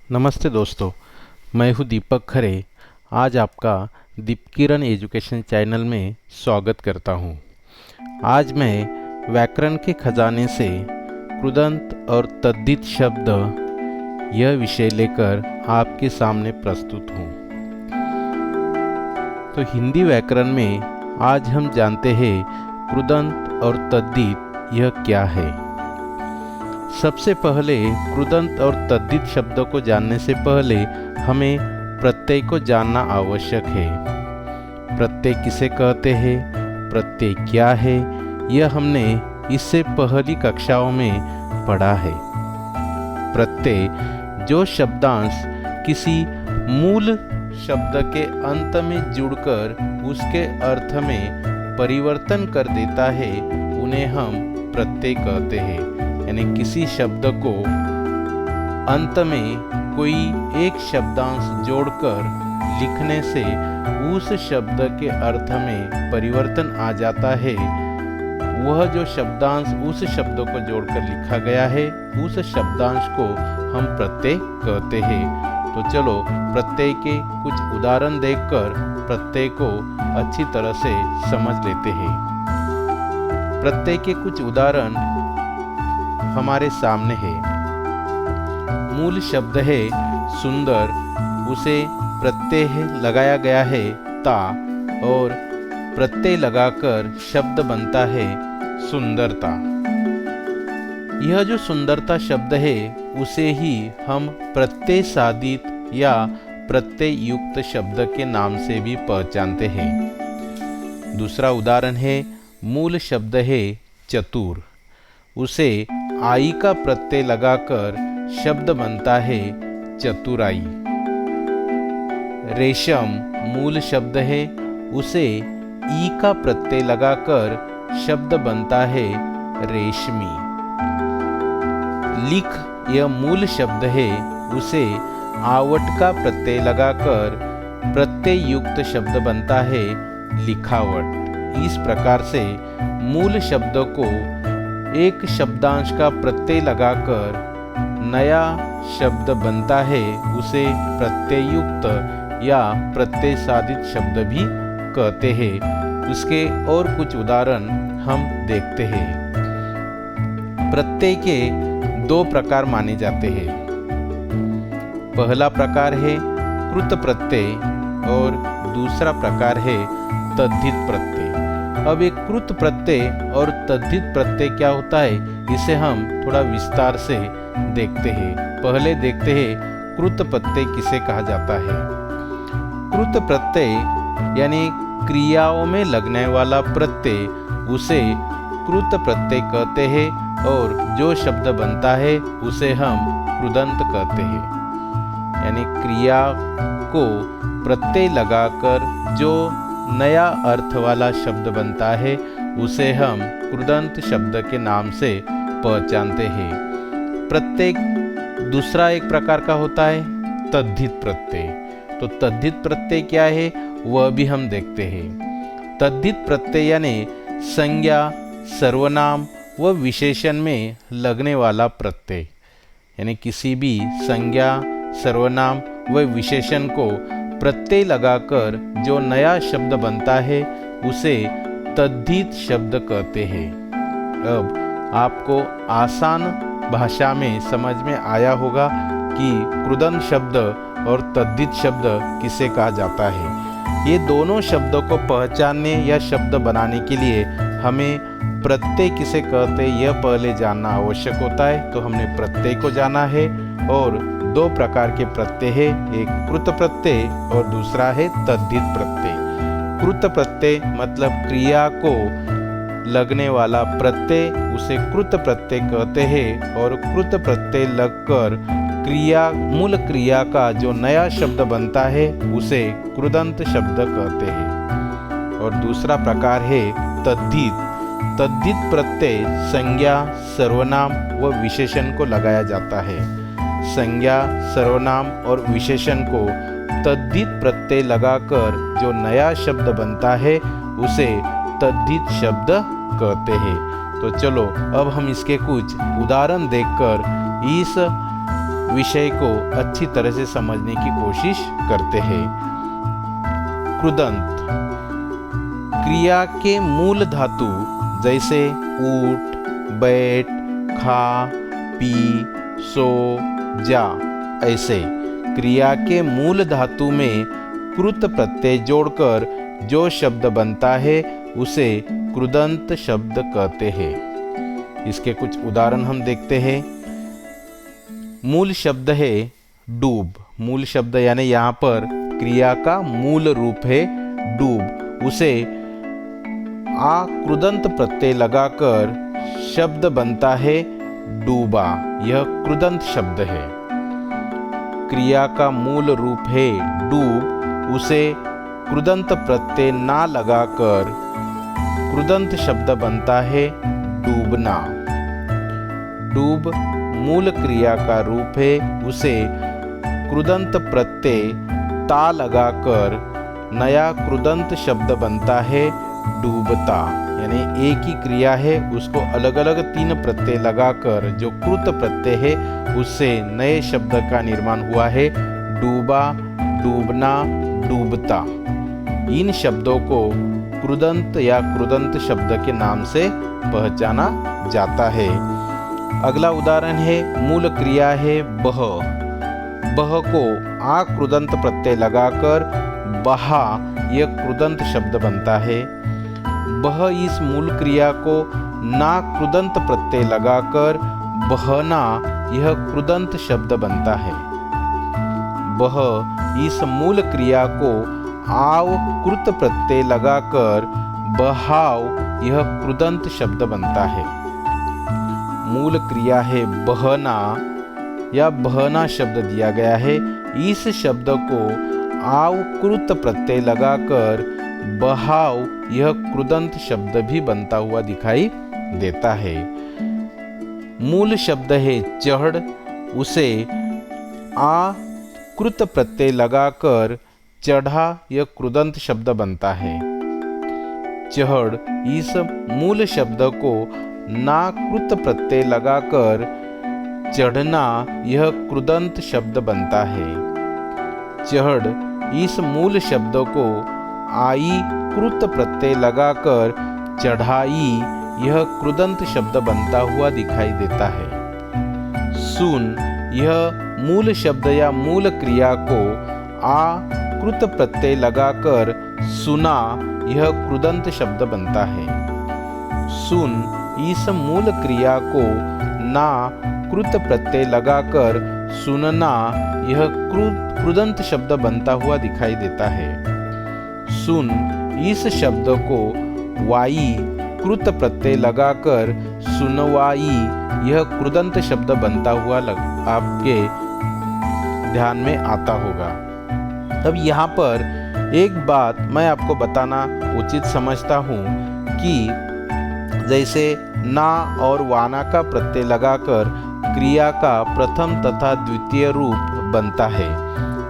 नमस्ते दोस्तों, मैं हूँ दीपक खरे। आज आपका दीपकिरण एजुकेशन चैनल में स्वागत करता हूँ। आज मैं व्याकरण के खजाने से कृदंत और तद्धित शब्द यह विषय लेकर आपके सामने प्रस्तुत हूँ। तो हिंदी व्याकरण में आज हम जानते हैं कृदंत और तद्धित यह क्या है। सबसे पहले कृदंत और तद्धित शब्दों को जानने से पहले हमें प्रत्यय को जानना आवश्यक है। प्रत्यय किसे कहते हैं, प्रत्यय क्या है, यह हमने इससे पहली कक्षाओं में पढ़ा है। प्रत्यय जो शब्दांश किसी मूल शब्द के अंत में जुड़कर उसके अर्थ में परिवर्तन कर देता है, उन्हें हम प्रत्यय कहते हैं। यानी किसी शब्द को अंत में कोई एक शब्दांश जोड़कर लिखने से उस शब्द के अर्थ में परिवर्तन आ जाता है। वह जो शब्दांश उस शब्द को जोड़कर लिखा गया है, उस शब्दांश को हम प्रत्यय कहते हैं। तो चलो प्रत्यय के कुछ उदाहरण देखकर प्रत्यय को अच्छी तरह से समझ लेते हैं। प्रत्यय के कुछ उदाहरण हमारे सामने है। मूल शब्द है सुंदर, उसे प्रत्यय लगाया गया है ता और प्रत्यय लगाकर शब्द बनता है सुंदरता। यह जो सुंदरता शब्द है उसे ही हम प्रत्यय साधित या प्रत्यय युक्त शब्द के नाम से भी पहचानते हैं। दूसरा उदाहरण है मूल शब्द है चतुर, उसे आई का प्रत्यय लगाकर शब्द बनता है चतुराई। रेशम मूल शब्द है, उसे ई का प्रत्यय लगाकर शब्द बनता है रेशमी। लिख यह मूल शब्द है, उसे आवट का प्रत्यय लगाकर प्रत्यय युक्त शब्द बनता है लिखावट। इस प्रकार से मूल शब्द को एक शब्दांश का प्रत्यय लगाकर नया शब्द बनता है, उसे प्रत्ययुक्त या प्रत्यय साधित शब्द भी कहते हैं। उसके और कुछ उदाहरण हम देखते हैं। प्रत्यय के दो प्रकार माने जाते हैं। पहला प्रकार है कृत प्रत्यय और दूसरा प्रकार है तद्धित प्रत्यय। अब एक कृत प्रत्यय और तद्धित प्रत्यय क्या होता है, इसे हम थोड़ा विस्तार से देखते हैं। पहले देखते हैं कृत प्रत्यय किसे कहा जाता है। कृत प्रत्यय यानी क्रियाओं में लगने वाला प्रत्यय, उसे कृत प्रत्यय कहते हैं और जो शब्द बनता है उसे हम कृदंत कहते हैं। यानी क्रिया को प्रत्यय लगाकर जो नया अर्थ वाला शब्द बनता है, उसे हम कृदंत शब्द के नाम से पहचानते हैं। प्रत्यय दूसरा एक प्रकार का होता है तद्धित प्रत्यय। तो तद्धित प्रत्यय क्या है वह भी हम देखते हैं। तद्धित प्रत्यय यानी संज्ञा, सर्वनाम व विशेषण में लगने वाला प्रत्यय। यानी किसी भी संज्ञा, सर्वनाम व विशेषण को प्रत्यय लगाकर जो नया शब्द बनता है, उसे तद्धित शब्द कहते हैं। अब आपको आसान भाषा में समझ में आया होगा कि कृदंत शब्द और तद्धित शब्द किसे कहा जाता है। ये दोनों शब्दों को पहचानने या शब्द बनाने के लिए हमें प्रत्यय किसे कहते हैं यह पहले जानना आवश्यक होता है। तो हमने प्रत्यय को जाना है और दो प्रकार के प्रत्यय है, एक कृत प्रत्यय और दूसरा है तद्धित प्रत्यय। कृत प्रत्यय मतलब क्रिया को लगने वाला प्रत्यय, उसे कृत प्रत्यय कहते हैं और कृत प्रत्यय लगकर क्रिया, मूल क्रिया का जो नया शब्द बनता है उसे कृदंत शब्द कहते हैं। और दूसरा प्रकार है तद्धित। तद्धित प्रत्यय संज्ञा, सर्वनाम व विशेषण को लगाया जाता है। संज्ञा, सर्वनाम और विशेषण को तद्धित प्रत्यय लगाकर जो नया शब्द बनता है उसे तद्धित शब्द कहते हैं। तो चलो अब हम इसके कुछ उदाहरण देखकर इस विषय को अच्छी तरह से समझने की कोशिश करते हैं। कृदंत क्रिया के मूल धातु जैसे उठ, बैठ, खा, पी, सो, जा, ऐसे क्रिया के मूल धातु में कृत प्रत्यय जोड़कर जो शब्द बनता है उसे कृदंत शब्द कहते हैं। इसके कुछ उदाहरण हम देखते हैं। मूल शब्द है डूब। मूल शब्द यानी यहाँ पर क्रिया का मूल रूप है डूब। उसे आ कृदंत प्रत्यय लगाकर शब्द बनता है डूबा। यह कृदंत शब्द है। क्रिया का मूल रूप है डूब, उसे कृदंत प्रत्यय ना लगाकर कृदंत शब्द बनता है डूबना। डूब मूल क्रिया का रूप है, उसे कृदंत प्रत्यय ता लगाकर नया कृदंत शब्द बनता है डूबता। यानी एक ही क्रिया है, उसको अलग अलग 3 प्रत्यय लगाकर जो कृत प्रत्यय है उससे नए शब्द का निर्माण हुआ है डूबा, डूबना, डूबता। इन शब्दों को कृदंत या कृदंत शब्द के नाम से पहचाना जाता है। अगला उदाहरण है, मूल क्रिया है बह। बह को आ कृदंत प्रत्यय लगाकर बहा यह कृदंत शब्द बनता है। बह इस मूल क्रिया को ना कृदंत प्रत्यय लगाकर बहना यह कृदंत शब्द बनता है। बह इस मूल क्रिया को आव कृत प्रत्यय लगाकर बहाव यह कृदंत शब्द बनता है। मूल क्रिया है बहना या बहना शब्द दिया गया है। इस शब्द को आव कृत प्रत्यय लगाकर बहाव यह कृदंत शब्द भी बनता हुआ दिखाई देता है। मूल शब्द है चढ़, उसे आ कृत प्रत्यय लगाकर चढ़ा यह कृदंत शब्द बनता है। चढ़ इस मूल शब्द को ना कृत प्रत्यय लगाकर चढ़ना यह कृदंत शब्द बनता है। चढ़ इस मूल शब्द को आई कृत प्रत्यय लगाकर चढ़ाई यह कृदंत शब्द बनता हुआ दिखाई देता है। सुन यह मूल शब्द या मूल क्रिया को आ कृत प्रत्यय लगाकर सुना यह कृदंत शब्द बनता है। सुन इस मूल क्रिया को ना कृत प्रत्यय लगाकर सुनना यह कृदंत शब्द बनता हुआ दिखाई देता है। सुन इस शब्द को वाई कृत प्रत्यय लगाकर सुनवाई यह कृदंत शब्द बनता हुआ आपके ध्यान में आता होगा। अब यहाँ पर एक बात मैं आपको बताना उचित समझता हूँ कि जैसे ना और वाना का प्रत्यय लगाकर क्रिया का प्रथम तथा द्वितीय रूप बनता है,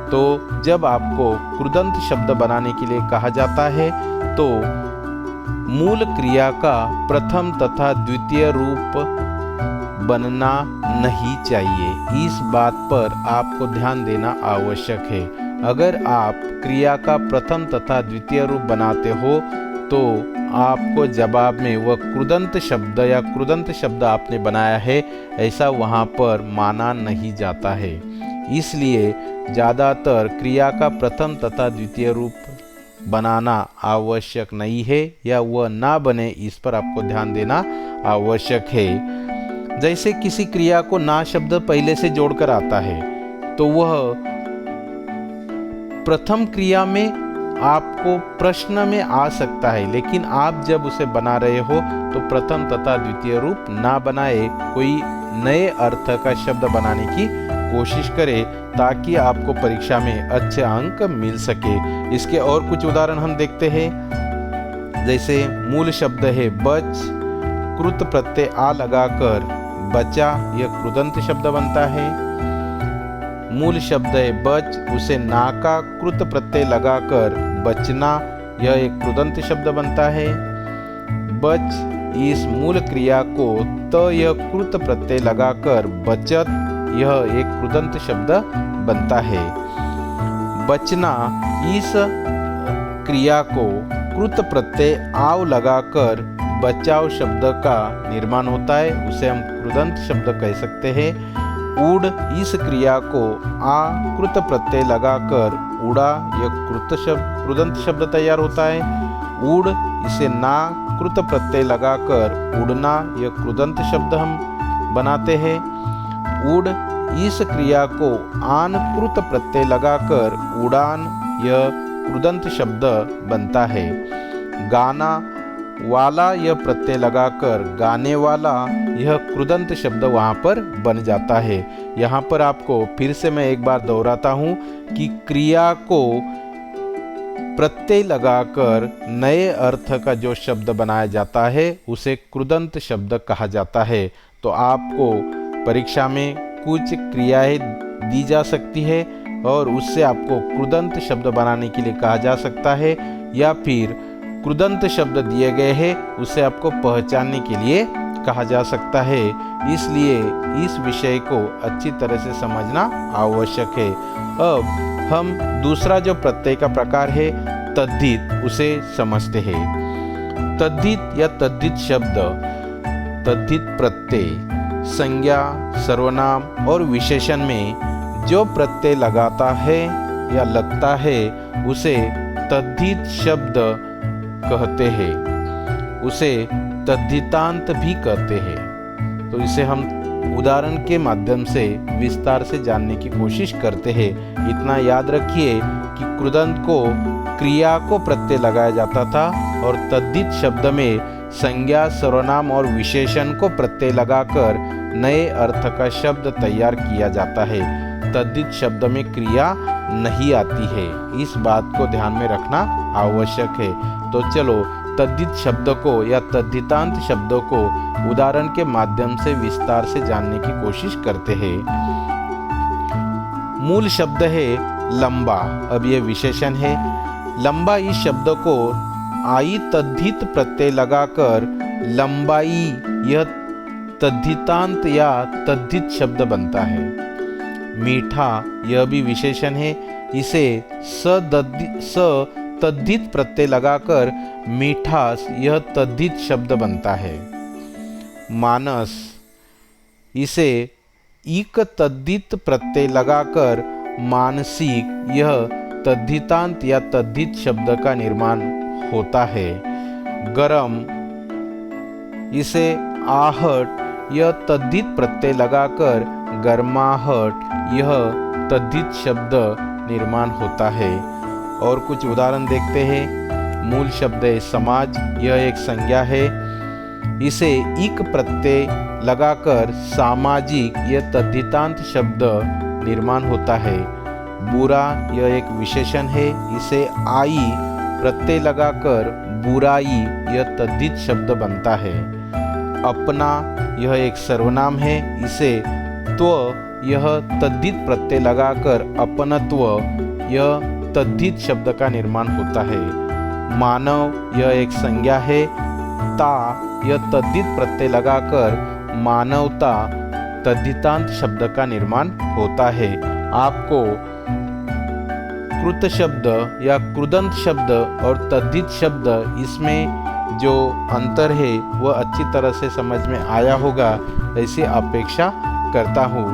तो जब आपको कृदंत शब्द बनाने के लिए कहा जाता है तो मूल क्रिया का प्रथम तथा द्वितीय रूप बनना नहीं चाहिए। इस बात पर आपको ध्यान देना आवश्यक है। अगर आप क्रिया का प्रथम तथा द्वितीय रूप बनाते हो तो आपको जवाब में वह कृदंत शब्द या कृदंत शब्द आपने बनाया है ऐसा वहाँ पर माना नहीं जाता है। इसलिए ज़्यादातर क्रिया का प्रथम तथा द्वितीय रूप बनाना आवश्यक नहीं है या वह ना बने, इस पर आपको ध्यान देना आवश्यक है। जैसे किसी क्रिया को ना शब्द पहले से जोड़कर आता है तो वह प्रथम क्रिया में आपको प्रश्न में आ सकता है, लेकिन आप जब उसे बना रहे हो तो प्रथम तथा द्वितीय रूप ना बनाए, कोई नए अर्थ का शब्द बनाने की कोशिश करें ताकि आपको परीक्षा में अच्छे अंक मिल सके। इसके और कुछ उदाहरण हम देखते हैं। जैसे मूल शब्द है बच, कृत प्रत्यय आ लगाकर बचा यह कृदंत शब्द बनता है। मूल शब्द है बच, उसे ना का कृत प्रत्यय लगाकर बचना यह एक कृदंत शब्द बनता है। बच इस मूल क्रिया को त यह कृत प्रत्यय लगाकर बचत यह एक कृदंत शब्द बनता है। बचना, इस क्रिया को कृत प्रत्यय आव लगाकर बचाव शब्द का निर्माण होता है, उसे हम कृदंत शब्द कह सकते हैं। उड़, इस क्रिया को आ कृत प्रत्यय लगाकर उड़ा, यह कृदंत शब्द तैयार होता है। उड़, इसे ना कृत प्रत्यय लगाकर उड़ना, यह कृदंत शब्द हम बनाते हैं। उड़, इस क्रिया को आन कृत प्रत्यय लगाकर उड़ान, यह कृदंत शब्द बनता है। गाना, वाला यह प्रत्यय लगाकर गाने वाला, यह कृदंत शब्द वहाँ पर बन जाता है। यहाँ पर आपको फिर से मैं एक बार दोहराता हूँ कि क्रिया को प्रत्यय लगाकर नए अर्थ का जो शब्द बनाया जाता है उसे कृदंत शब्द कहा जाता है। तो आपको परीक्षा में कुछ क्रियाएं दी जा सकती है और उससे आपको कृदंत शब्द बनाने के लिए कहा जा सकता है, या फिर कृदंत शब्द दिए गए हैं उसे आपको पहचानने के लिए कहा जा सकता है। इसलिए इस विषय को अच्छी तरह से समझना आवश्यक है। अब हम दूसरा जो प्रत्यय का प्रकार है तद्धित, उसे समझते हैं। तद्धित या तद्धित शब्द, तद्धित प्रत्यय संज्ञा, सर्वनाम और विशेषण में जो प्रत्यय लगाता है या लगता है उसे तद्धित शब्द कहते हैं, उसे तद्धितांत भी कहते हैं। तो इसे हम उदाहरण के माध्यम से विस्तार से जानने की कोशिश करते हैं। इतना याद रखिए कि कृदंत को क्रिया को प्रत्यय लगाया जाता था और तद्धित शब्द में संज्ञा, सर्वनाम और विशेषण को प्रत्यय लगाकर नए अर्थ का शब्द तैयार किया जाता है। तद्धित शब्द में क्रिया नहीं आती है, इस बात को ध्यान में रखना आवश्यक है। तो चलो तद्धित शब्द को या तद्धितांत शब्दों को उदाहरण के माध्यम से विस्तार से जानने की कोशिश करते हैं। मूल शब्द है लंबा, अब यह विशेषण है। लंबा, इस शब्द को आई तद्धित प्रत्यय लगाकर लंबाई, यह तद्धितांत या तद्धित शब्द बनता है। मीठा, यह भी विशेषण है, इसे तद्धित प्रत्यय लगाकर मीठास, यह तद्धित शब्द बनता है। मानस, इसे इक तद्धित प्रत्यय लगाकर मानसिक, यह तद्धितांत या तद्धित शब्द का निर्माण होता है। गरम, इसे आहट, यह तद्धित प्रत्यय लगाकर गर्माहट, यह तद्धित शब्द निर्माण होता है। और कुछ उदाहरण देखते हैं। मूल शब्द है समाज, यह एक संज्ञा है, इसे इक प्रत्यय लगाकर सामाजिक, यह तद्धितांत शब्द निर्माण होता है। बुरा, यह एक विशेषण है, इसे आई प्रत्यय लगाकर बुराई, यह तद्धित शब्द बनता है। अपना, यह एक सर्वनाम है, इसे त्व, यह तद्धित प्रत्यय लगाकर अपनत्व, यह तद्धित शब्द का निर्माण होता है। मानव, यह एक संज्ञा है, ता, यह तद्धित प्रत्यय लगाकर मानवता, तद्धितांत शब्द का निर्माण होता है। आपको कृत शब्द या कृदंत शब्द और तद्धित शब्द, इसमें जो अंतर है वह अच्छी तरह से समझ में आया होगा, ऐसी अपेक्षा करता हूँ।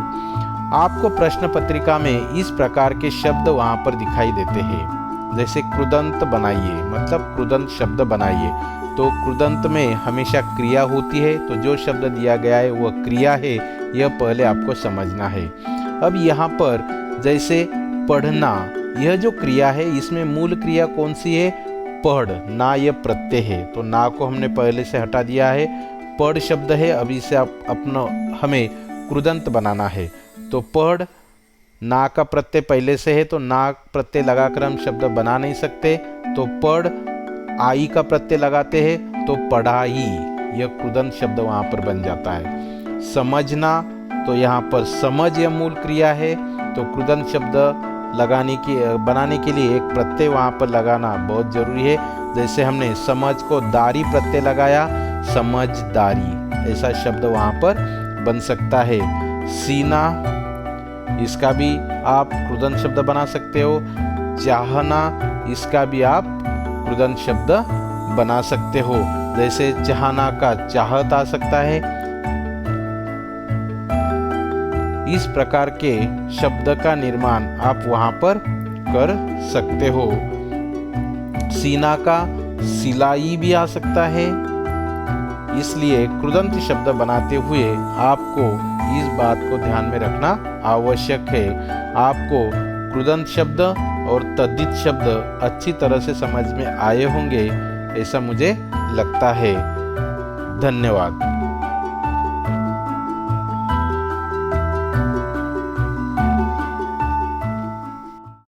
आपको प्रश्न पत्रिका में इस प्रकार के शब्द वहाँ पर दिखाई देते हैं, जैसे कृदंत बनाइए, मतलब कृदंत शब्द बनाइए। तो कृदंत में हमेशा क्रिया होती है, तो जो शब्द दिया गया है वह क्रिया है, यह पहले आपको समझना है। अब यहाँ पर जैसे पढ़ना, यह जो क्रिया है इसमें मूल क्रिया कौन सी है? पढ़, ना यह प्रत्यय है, तो ना को हमने पहले से हटा दिया है। पढ़ शब्द है, अब इसे हमें कृदंत बनाना है। तो पढ़, ना का प्रत्यय पहले से है, तो ना प्रत्यय लगाकर हम शब्द बना नहीं सकते। तो पढ़, आई का प्रत्यय लगाते हैं तो पढ़ाई, यह कृदंत शब्द वहाँ पर बन जाता है। समझना, तो यहाँ पर समझ यह मूल क्रिया है, तो कृदंत शब्द बनाने के लिए एक प्रत्यय वहाँ पर लगाना बहुत जरूरी है। जैसे हमने समझ को दारी प्रत्यय लगाया, समझदारी, ऐसा शब्द वहाँ पर बन सकता है। सीना, इसका भी आप कृदंत शब्द बना सकते हो। चाहना, इसका भी आप कृदंत शब्द बना सकते हो। जैसे चाहना का चाहत आ सकता है। इस प्रकार के शब्द का निर्माण आप वहां पर कर सकते हो। सीना का सिलाई भी आ सकता है। इसलिए कृदंत शब्द बनाते हुए आपको इस बात को ध्यान में रखना आवश्यक है। आपको कृदंत शब्द और तद्धित शब्द अच्छी तरह से समझ में आए होंगे, ऐसा मुझे लगता है। धन्यवाद।